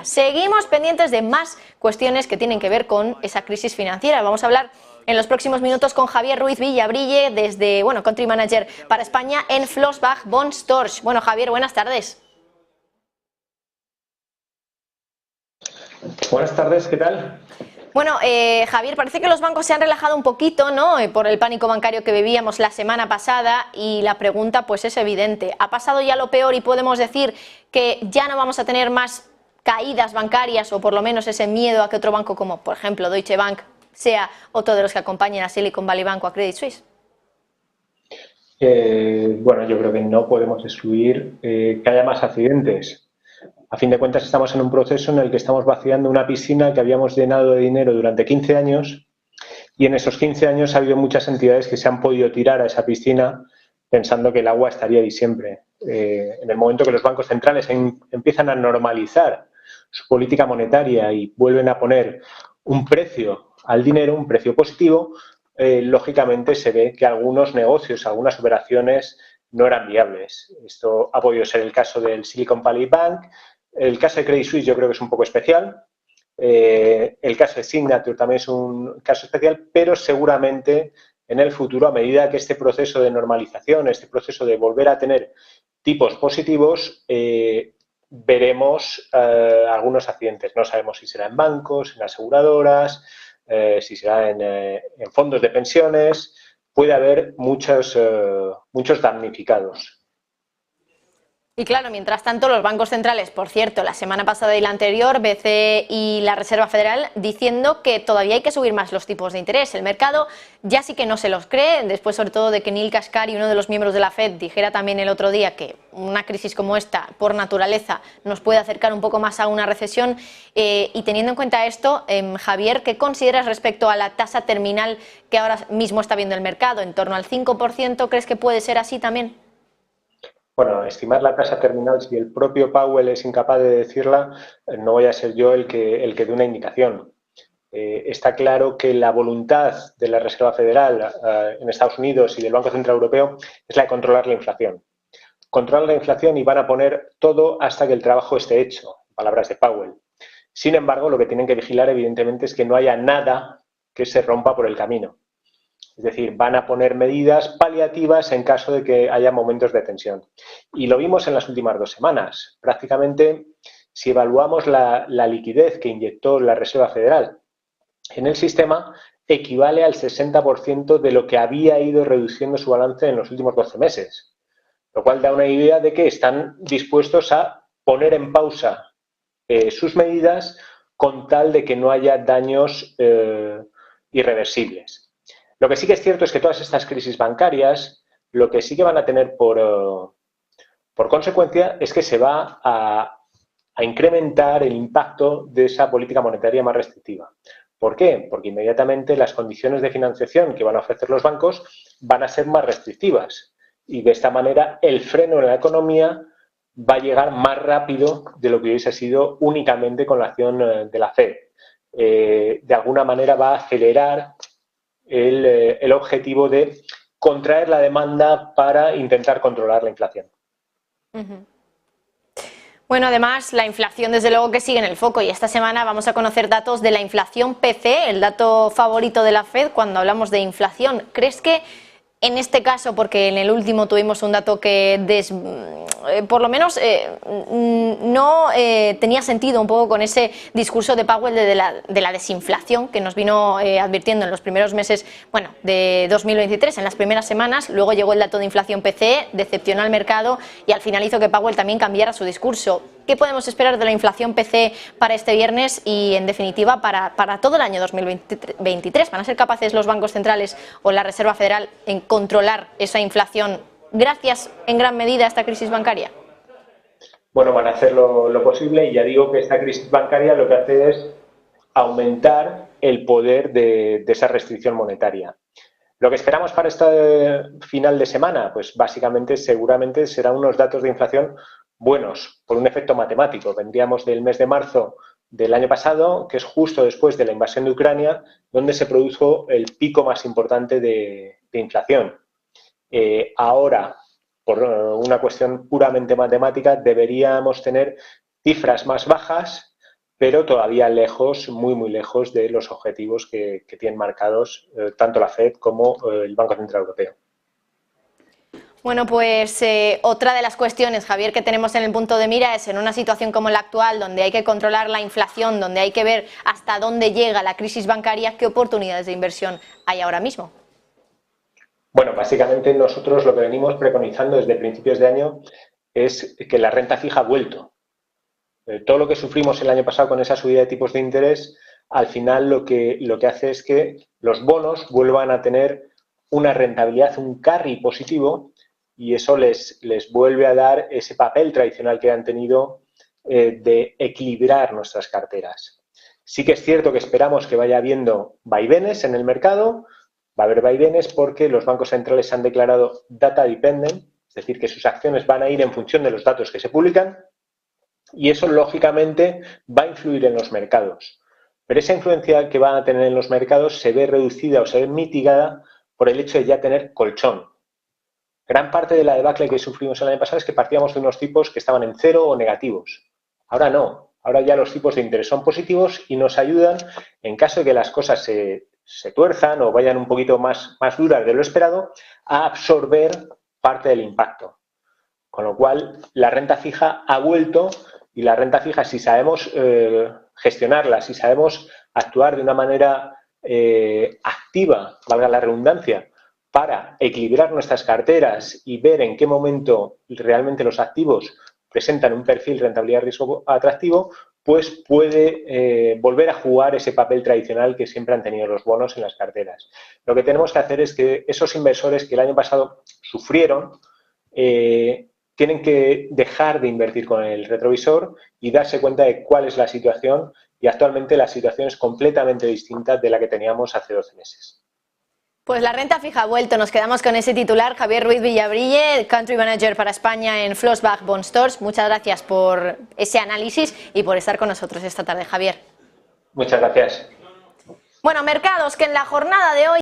Seguimos pendientes de más cuestiones que tienen que ver con esa crisis financiera. Vamos a hablar en los próximos minutos con Javier Ruiz Villabrille, desde, Country Manager para España en Flossbach Bond Stores. Bueno, Javier, buenas tardes. Buenas tardes, ¿qué tal? Bueno, Javier, parece que los bancos se han relajado un poquito, ¿no? Por el pánico bancario que vivíamos la semana pasada, y la pregunta pues es evidente. ¿Ha pasado ya lo peor y podemos decir que ya no vamos a tener más caídas bancarias, o por lo menos ese miedo a que otro banco como, por ejemplo, Deutsche Bank sea otro de los que acompañen a Silicon Valley Bank o a Credit Suisse? Bueno, yo creo que no podemos excluir que haya más accidentes. A fin de cuentas, estamos en un proceso en el que estamos vaciando una piscina que habíamos llenado de dinero durante 15 años, y en esos 15 años ha habido muchas entidades que se han podido tirar a esa piscina pensando que el agua estaría ahí siempre. En el momento que los bancos centrales empiezan a normalizar su política monetaria y vuelven a poner un precio al dinero, un precio positivo, lógicamente se ve que algunos negocios, algunas operaciones no eran viables. Esto ha podido ser el caso del Silicon Valley Bank. El caso de Credit Suisse yo creo que es un poco especial. El caso de Signature también es un caso especial, pero seguramente en el futuro, a medida que este proceso de normalización, este proceso de volver a tener tipos positivos, veremos algunos accidentes. No sabemos si será en bancos, en aseguradoras, si será en fondos de pensiones. Puede haber muchos damnificados. Y claro, mientras tanto, los bancos centrales, por cierto, la semana pasada y la anterior, BCE y la Reserva Federal, diciendo que todavía hay que subir más los tipos de interés. El mercado ya sí que no se los cree, después sobre todo de que Neil Kashkari, uno de los miembros de la FED, dijera también el otro día que una crisis como esta, por naturaleza, nos puede acercar un poco más a una recesión. Y teniendo en cuenta esto, Javier, ¿qué consideras respecto a la tasa terminal que ahora mismo está viendo el mercado? ¿En torno al 5%? ¿Crees que puede ser así también? Bueno, estimar la tasa terminal, si el propio Powell es incapaz de decirla, no voy a ser yo el que dé una indicación. Está claro que la voluntad de la Reserva Federal en Estados Unidos y del Banco Central Europeo es la de controlar la inflación. Controlar la inflación y van a poner todo hasta que el trabajo esté hecho, palabras de Powell. Sin embargo, lo que tienen que vigilar, evidentemente, es que no haya nada que se rompa por el camino. Es decir, van a poner medidas paliativas en caso de que haya momentos de tensión. Y lo vimos en las últimas 2 semanas. Prácticamente, si evaluamos la liquidez que inyectó la Reserva Federal en el sistema, equivale al 60% de lo que había ido reduciendo su balance en los últimos 12 meses. Lo cual da una idea de que están dispuestos a poner en pausa sus medidas con tal de que no haya daños irreversibles. Lo que sí que es cierto es que todas estas crisis bancarias, lo que sí que van a tener por consecuencia es que se va a incrementar el impacto de esa política monetaria más restrictiva. ¿Por qué? Porque inmediatamente las condiciones de financiación que van a ofrecer los bancos van a ser más restrictivas, y de esta manera el freno en la economía va a llegar más rápido de lo que hubiese sido únicamente con la acción de la FED. De alguna manera va a acelerar el objetivo de contraer la demanda para intentar controlar la inflación. Bueno, además, la inflación desde luego que sigue en el foco, y esta semana vamos a conocer datos de la inflación PC, el dato favorito de la FED cuando hablamos de inflación. ¿Crees que en este caso, porque en el último tuvimos un dato que por lo menos no tenía sentido un poco con ese discurso de Powell de la desinflación que nos vino advirtiendo en los primeros meses, de 2023, en las primeras semanas? Luego llegó el dato de inflación PCE, decepcionó al mercado y al final hizo que Powell también cambiara su discurso. ¿Qué podemos esperar de la inflación PCE para este viernes y, en definitiva, para todo el año 2023? ¿Van a ser capaces los bancos centrales o la Reserva Federal en controlar esa inflación gracias en gran medida a esta crisis bancaria? Bueno, van a hacer lo posible, y ya digo que esta crisis bancaria lo que hace es aumentar el poder de esa restricción monetaria. Lo que esperamos para este final de semana, pues básicamente seguramente serán unos datos de inflación buenos, por un efecto matemático. Vendríamos del mes de marzo del año pasado, que es justo después de la invasión de Ucrania, donde se produjo el pico más importante de inflación. Ahora, por una cuestión puramente matemática, deberíamos tener cifras más bajas, pero todavía lejos, muy lejos de los objetivos que tienen marcados tanto la Fed como el Banco Central Europeo. Bueno, pues otra de las cuestiones, Javier, que tenemos en el punto de mira es en una situación como la actual, donde hay que controlar la inflación, donde hay que ver hasta dónde llega la crisis bancaria, ¿qué oportunidades de inversión hay ahora mismo? Bueno, básicamente nosotros lo que venimos preconizando desde principios de año es que la renta fija ha vuelto. Todo lo que sufrimos el año pasado con esa subida de tipos de interés, al final lo que hace es que los bonos vuelvan a tener una rentabilidad, un carry positivo, y eso les vuelve a dar ese papel tradicional que han tenido de equilibrar nuestras carteras. Sí que es cierto que esperamos que vaya habiendo vaivenes en el mercado, va a haber vaivenes porque los bancos centrales han declarado data dependent, es decir, que sus acciones van a ir en función de los datos que se publican, y eso lógicamente va a influir en los mercados. Pero esa influencia que van a tener en los mercados se ve reducida o se ve mitigada por el hecho de ya tener colchón. Gran parte de la debacle que sufrimos el año pasado es que partíamos de unos tipos que estaban en cero o negativos. Ahora no, ahora ya los tipos de interés son positivos y nos ayudan, en caso de que las cosas se tuerzan o vayan un poquito más duras de lo esperado, a absorber parte del impacto. Con lo cual, la renta fija ha vuelto, y la renta fija, si sabemos gestionarla, si sabemos actuar de una manera activa, valga la redundancia, para equilibrar nuestras carteras y ver en qué momento realmente los activos presentan un perfil rentabilidad-riesgo atractivo, pues puede volver a jugar ese papel tradicional que siempre han tenido los bonos en las carteras. Lo que tenemos que hacer es que esos inversores que el año pasado sufrieron, tienen que dejar de invertir con el retrovisor y darse cuenta de cuál es la situación, y actualmente la situación es completamente distinta de la que teníamos hace 12 meses. Pues la renta fija ha vuelto, nos quedamos con ese titular. Javier Ruiz Villabrille, Country Manager para España en Flossbach Bond Stores. Muchas gracias por ese análisis y por estar con nosotros esta tarde, Javier. Muchas gracias. Bueno, mercados que en la jornada de hoy